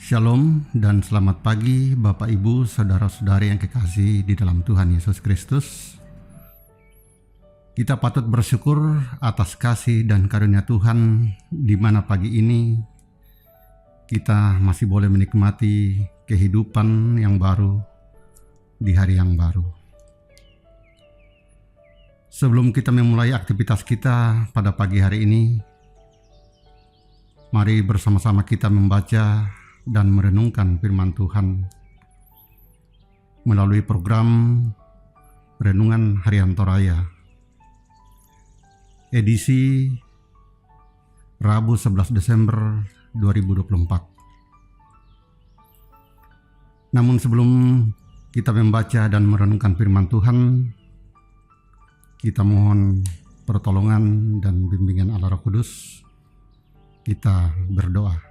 Shalom dan selamat pagi Bapak Ibu Saudara-saudari yang kekasih di dalam Tuhan Yesus Kristus. Kita patut bersyukur atas kasih dan karunia Tuhan di mana pagi ini kita masih boleh menikmati kehidupan yang baru di hari yang baru. Sebelum kita memulai aktivitas kita pada pagi hari ini, mari bersama-sama kita membaca dan merenungkan firman Tuhan melalui program Renungan Harian Toraya, edisi Rabu 11 Desember 2024. Namun sebelum kita membaca dan merenungkan firman Tuhan, kita mohon pertolongan dan bimbingan Allah Roh Kudus. Kita berdoa.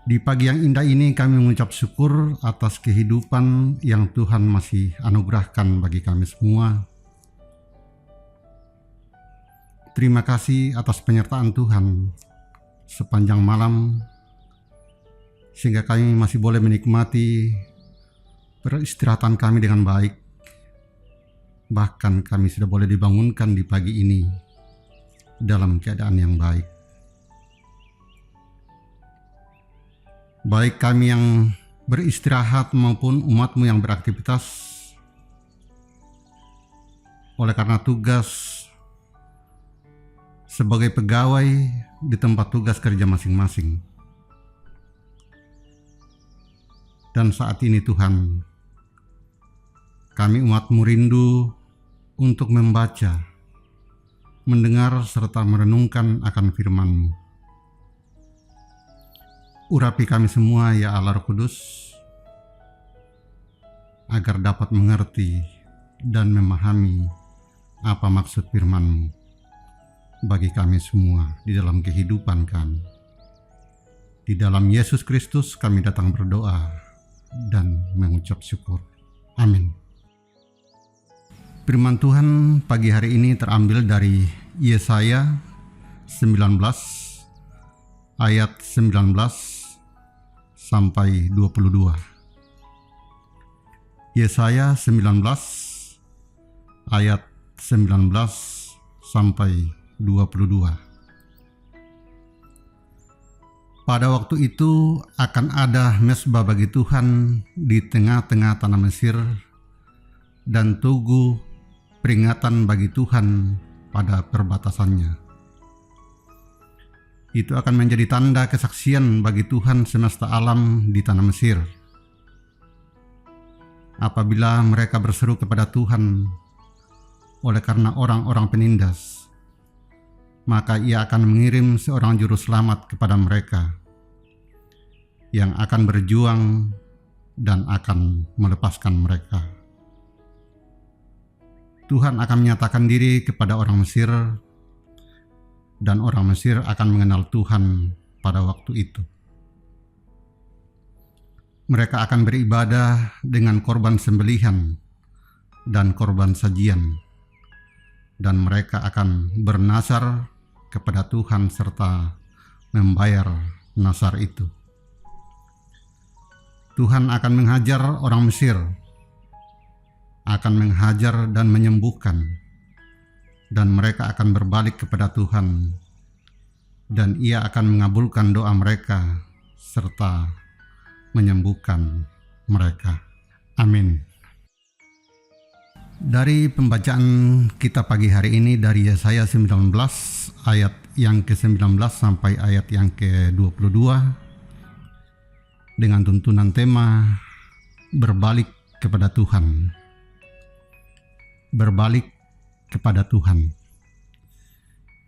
Di pagi yang indah ini kami mengucap syukur atas kehidupan yang Tuhan masih anugerahkan bagi kami semua. Terima kasih atas penyertaan Tuhan sepanjang malam, sehingga kami masih boleh menikmati peristirahatan kami dengan baik. Bahkan kami sudah boleh dibangunkan di pagi ini dalam keadaan yang baik. Baik kami yang beristirahat maupun umat-Mu yang beraktivitas oleh karena tugas sebagai pegawai di tempat tugas kerja masing-masing. Dan saat ini Tuhan, kami umat-Mu rindu untuk membaca, mendengar serta merenungkan akan firman-Mu. Urapi kami semua ya Allah Roh Kudus, agar dapat mengerti dan memahami apa maksud firman-Mu bagi kami semua di dalam kehidupan kami. Di dalam Yesus Kristus kami datang berdoa dan mengucap syukur. Amin. Firman Tuhan pagi hari ini terambil dari Yesaya 19 ayat 19 sampai 22. Yesaya 19 ayat 19 sampai 22. Pada waktu itu akan ada mezbah bagi Tuhan di tengah-tengah tanah Mesir dan tugu peringatan bagi Tuhan pada perbatasannya. Itu akan menjadi tanda kesaksian bagi Tuhan semesta alam di tanah Mesir. Apabila mereka berseru kepada Tuhan oleh karena orang-orang penindas, maka Ia akan mengirim seorang juru selamat kepada mereka yang akan berjuang dan akan melepaskan mereka. Tuhan akan menyatakan diri kepada orang Mesir, dan orang Mesir akan mengenal Tuhan pada waktu itu. Mereka akan beribadah dengan korban sembelihan dan korban sajian, dan mereka akan bernasar kepada Tuhan serta membayar nasar itu. Tuhan akan menghajar orang Mesir, akan menghajar dan menyembuhkan, dan mereka akan berbalik kepada Tuhan, dan Ia akan mengabulkan doa mereka serta menyembuhkan mereka. Amin. Dari pembacaan kita pagi hari ini dari Yesaya 19 ayat yang ke-19 sampai ayat yang ke-22 dengan tuntunan tema berbalik kepada Tuhan. Berbalik kepada Tuhan.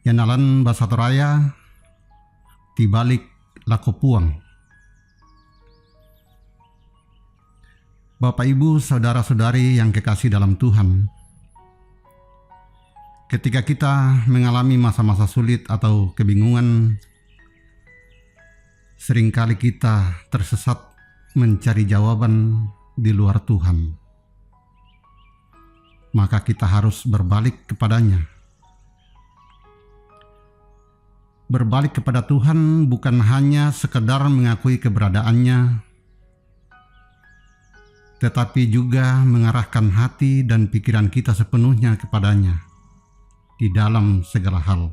Yanalan bahasa Toraya tibalik lakopuang. Bapak Ibu saudara-saudari yang kekasih dalam Tuhan, ketika kita mengalami masa-masa sulit atau kebingungan, seringkali kita tersesat mencari jawaban di luar Tuhan. Maka kita harus berbalik kepadanya. Berbalik kepada Tuhan bukan hanya sekedar mengakui keberadaannya, tetapi juga mengarahkan hati dan pikiran kita sepenuhnya kepadanya di dalam segala hal.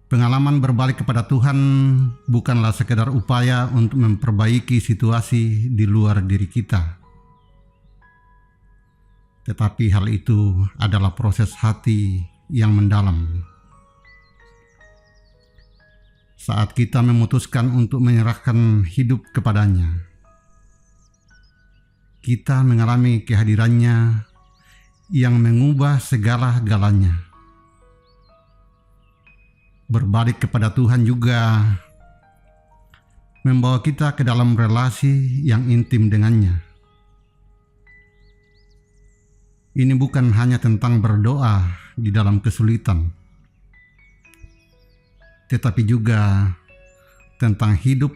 Pengalaman berbalik kepada Tuhan bukanlah sekedar upaya untuk memperbaiki situasi di luar diri kita, tetapi hal itu adalah proses hati yang mendalam. Saat kita memutuskan untuk menyerahkan hidup kepadanya, kita mengalami kehadirannya yang mengubah segala-galanya. Berbalik kepada Tuhan juga membawa kita ke dalam relasi yang intim dengannya. Ini bukan hanya tentang berdoa di dalam kesulitan, tetapi juga tentang hidup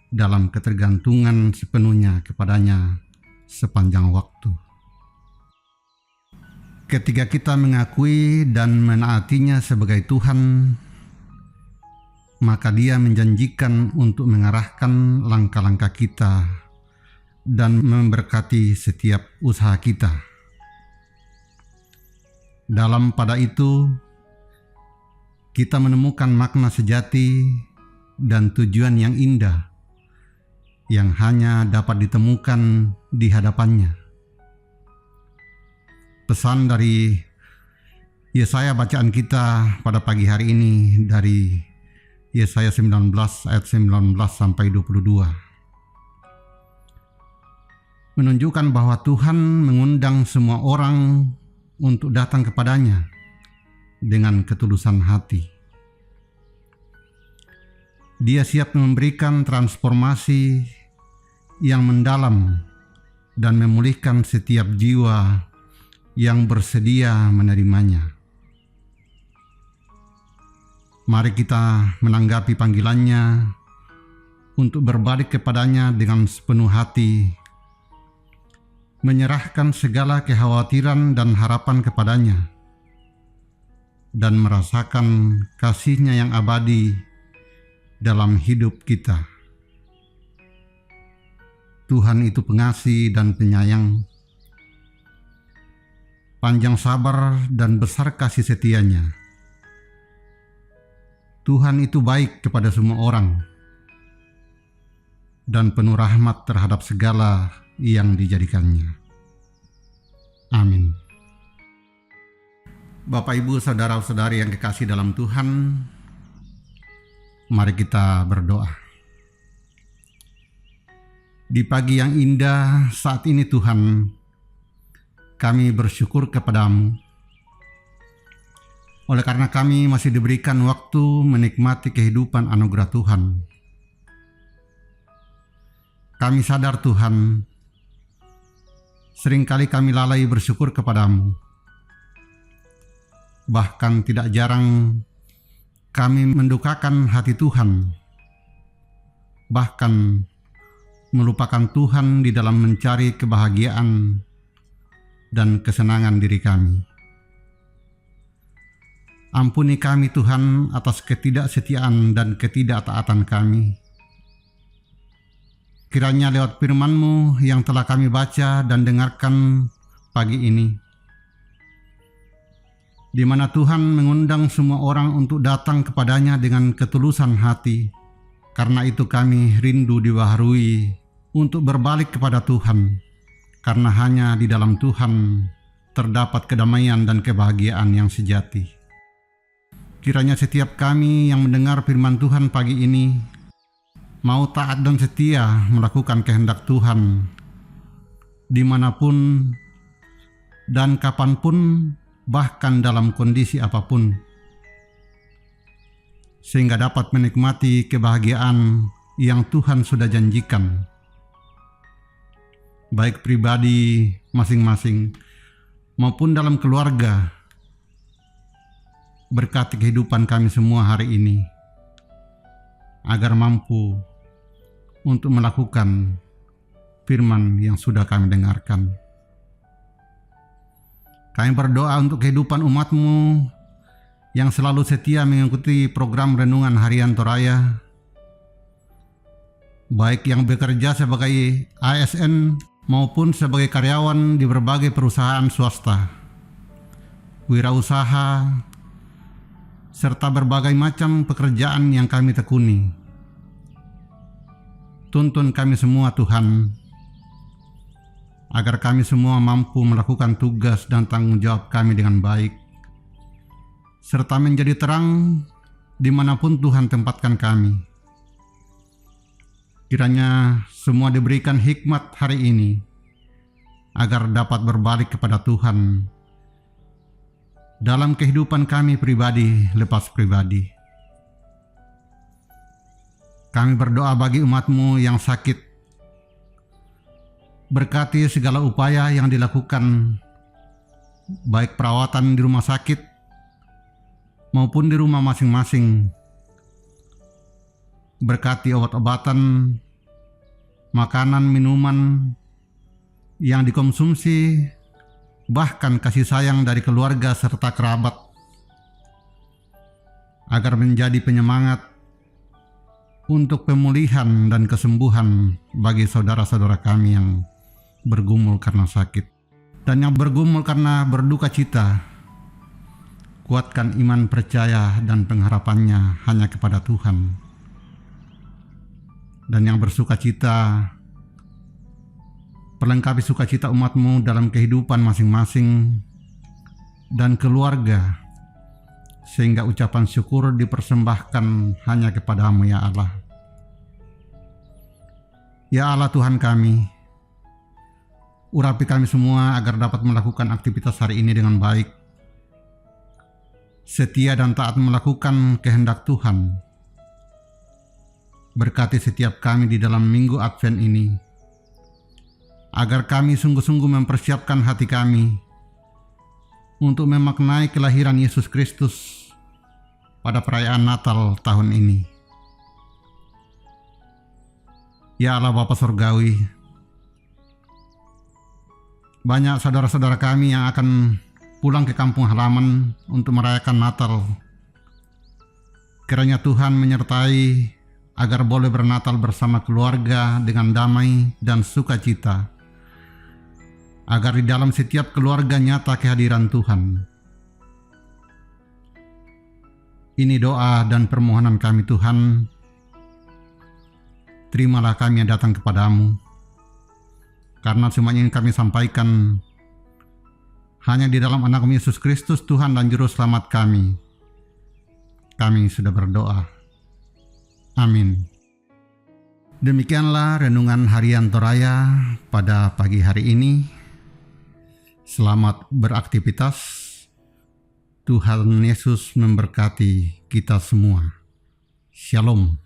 dalam ketergantungan sepenuhnya kepadanya sepanjang waktu. Ketika kita mengakui dan menaatinya sebagai Tuhan, maka Dia menjanjikan untuk mengarahkan langkah-langkah kita dan memberkati setiap usaha kita. Dalam pada itu, kita menemukan makna sejati dan tujuan yang indah yang hanya dapat ditemukan di hadapannya. Pesan dari Yesaya bacaan kita pada pagi hari ini dari Yesaya 19 ayat 19 sampai 22 menunjukkan bahwa Tuhan mengundang semua orang untuk datang kepadanya dengan ketulusan hati. Dia siap memberikan transformasi yang mendalam dan memulihkan setiap jiwa yang bersedia menerimanya. Mari kita menanggapi panggilannya untuk berbalik kepadanya dengan sepenuh hati, menyerahkan segala kekhawatiran dan harapan kepadanya, dan merasakan kasih-Nya yang abadi dalam hidup kita. Tuhan itu pengasih dan penyayang, panjang sabar dan besar kasih setia-Nya. Tuhan itu baik kepada semua orang dan penuh rahmat terhadap segala yang dijadikannya. Amin. Bapak, Ibu, saudara-saudari yang kekasih dalam Tuhan, mari kita berdoa. Di pagi yang indah saat ini Tuhan, kami bersyukur kepada-Mu oleh karena kami masih diberikan waktu menikmati kehidupan anugerah Tuhan. Kami sadar Tuhan, seringkali kami lalai bersyukur kepada-Mu. Bahkan tidak jarang kami mendukakan hati Tuhan, bahkan melupakan Tuhan di dalam mencari kebahagiaan dan kesenangan diri kami. Ampuni kami Tuhan atas ketidaksetiaan dan ketidaktaatan kami. Kiranya lewat firman-Mu yang telah kami baca dan dengarkan pagi ini, di mana Tuhan mengundang semua orang untuk datang kepadanya dengan ketulusan hati. Karena itu kami rindu dibaharui untuk berbalik kepada Tuhan, karena hanya di dalam Tuhan terdapat kedamaian dan kebahagiaan yang sejati. Kiranya setiap kami yang mendengar firman Tuhan pagi ini mau taat dan setia melakukan kehendak Tuhan dimanapun dan kapanpun, bahkan dalam kondisi apapun, sehingga dapat menikmati kebahagiaan yang Tuhan sudah janjikan, baik pribadi masing-masing maupun dalam keluarga. Berkati kehidupan kami semua hari ini, agar mampu untuk melakukan firman yang sudah kami dengarkan. Kami berdoa untuk kehidupan umat-Mu yang selalu setia mengikuti program Renungan Harian Toraya, baik yang bekerja sebagai ASN maupun sebagai karyawan di berbagai perusahaan swasta, wirausaha, serta berbagai macam pekerjaan yang kami tekuni. Tuntun kami semua Tuhan, agar kami semua mampu melakukan tugas dan tanggung jawab kami dengan baik, serta menjadi terang dimanapun Tuhan tempatkan kami. Kiranya semua diberikan hikmat hari ini, agar dapat berbalik kepada Tuhan dalam kehidupan kami pribadi lepas pribadi. Kami berdoa bagi umat-Mu yang sakit. Berkati segala upaya yang dilakukan, baik perawatan di rumah sakit maupun di rumah masing-masing. Berkati obat-obatan, makanan, minuman yang dikonsumsi, bahkan kasih sayang dari keluarga serta kerabat, agar menjadi penyemangat untuk pemulihan dan kesembuhan bagi saudara-saudara kami yang bergumul karena sakit dan yang bergumul karena berduka cita. Kuatkan iman, percaya, dan pengharapannya hanya kepada Tuhan. Dan yang bersuka cita, perlengkapi sukacita umat-Mu dalam kehidupan masing-masing dan keluarga, sehingga ucapan syukur dipersembahkan hanya kepada-Mu ya Allah. Ya Allah Tuhan kami, urapi kami semua agar dapat melakukan aktivitas hari ini dengan baik, setia dan taat melakukan kehendak Tuhan. Berkati setiap kami di dalam minggu Advent ini, agar kami sungguh-sungguh mempersiapkan hati kami untuk memaknai kelahiran Yesus Kristus pada perayaan Natal tahun ini. Ya Allah Bapa Surgawi, banyak saudara-saudara kami yang akan pulang ke kampung halaman untuk merayakan Natal. Kiranya Tuhan menyertai agar boleh bernatal bersama keluarga dengan damai dan sukacita, agar di dalam setiap keluarga nyata kehadiran Tuhan. Ini doa dan permohonan kami Tuhan. Terimalah kami yang datang kepadamu, karena semuanya yang kami sampaikan hanya di dalam anak Yesus Kristus, Tuhan dan Juru Selamat kami. Kami sudah berdoa. Amin. Demikianlah Renungan Harian Toraya pada pagi hari ini. Selamat beraktivitas. Tuhan Yesus memberkati kita semua. Shalom.